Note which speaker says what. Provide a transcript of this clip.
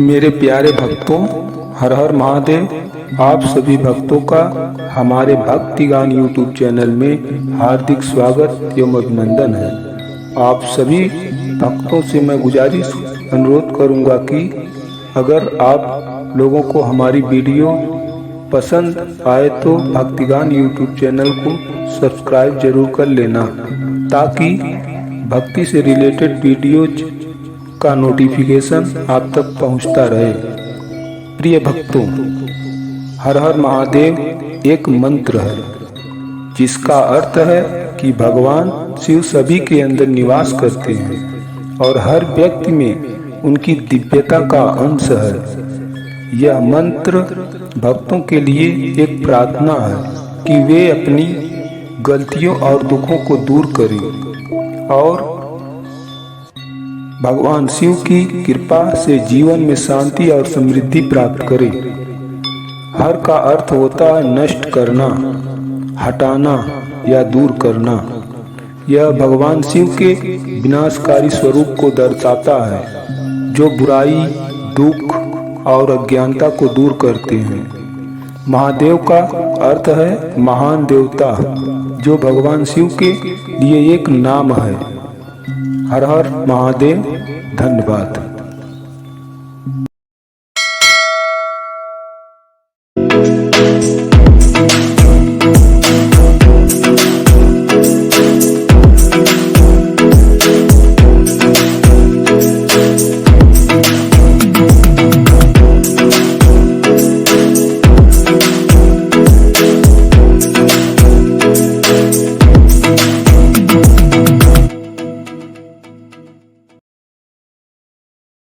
Speaker 1: मेरे प्यारे भक्तों, हर हर महादेव। आप सभी भक्तों का हमारे भक्तिगान यूट्यूब चैनल में हार्दिक स्वागत एवं अभिनंदन है। आप सभी भक्तों से मैं गुजारिश अनुरोध करूंगा कि अगर आप लोगों को हमारी वीडियो पसंद आए तो भक्तिगान यूट्यूब चैनल को सब्सक्राइब जरूर कर लेना, ताकि भक्ति से रिलेटेड वीडियोज का नोटिफिकेशन आप तक पहुंचता रहे। प्रिय भक्तों, हर हर महादेव एक मंत्र है जिसका अर्थ है कि भगवान शिव सभी के अंदर निवास करते हैं और हर व्यक्ति में उनकी दिव्यता का अंश है। यह मंत्र भक्तों के लिए एक प्रार्थना है कि वे अपनी गलतियों और दुखों को दूर करें और भगवान शिव की कृपा से जीवन में शांति और समृद्धि प्राप्त करें। हर का अर्थ होता है नष्ट करना, हटाना या दूर करना। यह भगवान शिव के विनाशकारी स्वरूप को दर्शाता है, जो बुराई, दुख और अज्ञानता को दूर करते हैं। महादेव का अर्थ है महान देवता, जो भगवान शिव के लिए एक नाम है। हर हर महादेव। धन्यवाद।